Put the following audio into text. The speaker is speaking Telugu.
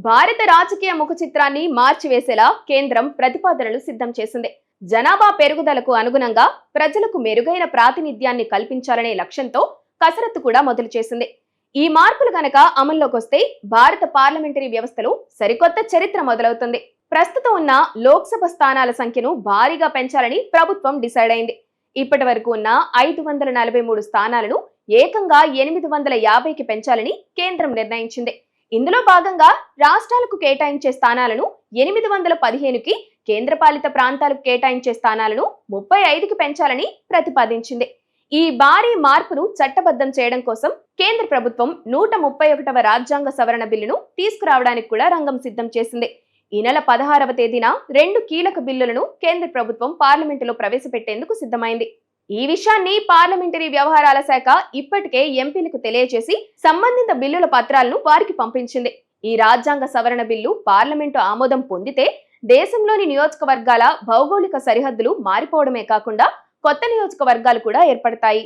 భారత రాజకీయ ముఖ చిత్రాన్ని మార్చివేసేలా కేంద్రం ప్రతిపాదనలు సిద్ధం చేసింది. జనాభా పెరుగుదలకు అనుగుణంగా ప్రజలకు మెరుగైన ప్రాతినిధ్యాన్ని కల్పించాలనే లక్ష్యంతో కసరత్తు కూడా మొదలు చేసింది. ఈ మార్పులు గనక అమల్లోకొస్తే భారత పార్లమెంటరీ వ్యవస్థలో సరికొత్త చరిత్ర మొదలవుతుంది. ప్రస్తుతం ఉన్న లోక్సభ స్థానాల సంఖ్యను భారీగా పెంచాలని ప్రభుత్వం డిసైడ్ అయింది. ఇప్పటి వరకు ఉన్న 543 స్థానాలను ఏకంగా 850కి పెంచాలని కేంద్రం నిర్ణయించింది. ఇందులో భాగంగా రాష్ట్రాలకు కేటాయించే స్థానాలను 815కి, కేంద్రపాలిత ప్రాంతాలకు కేటాయించే స్థానాలను 35కి పెంచాలని ప్రతిపాదించింది. ఈ భారీ మార్పును చట్టబద్ధం చేయడం కోసం కేంద్ర ప్రభుత్వం 131వ రాజ్యాంగ సవరణ బిల్లును తీసుకురావడానికి కూడా రంగం సిద్ధం చేసింది. ఈ నెల 16వ తేదీన 2 కీలక బిల్లులను కేంద్ర ప్రభుత్వం పార్లమెంటులో ప్రవేశపెట్టేందుకు సిద్ధమైంది. ఈ విషయాన్ని పార్లమెంటరీ వ్యవహారాల శాఖ ఇప్పటికే ఎంపీలకు తెలియజేసి సంబంధిత బిల్లుల పత్రాలను వారికి పంపించింది. ఈ రాజ్యాంగ సవరణ బిల్లు పార్లమెంటు ఆమోదం పొందితే దేశంలోని నియోజకవర్గాల భౌగోళిక సరిహద్దులు మారిపోవడమే కాకుండా కొత్త నియోజకవర్గాలు కూడా ఏర్పడతాయి.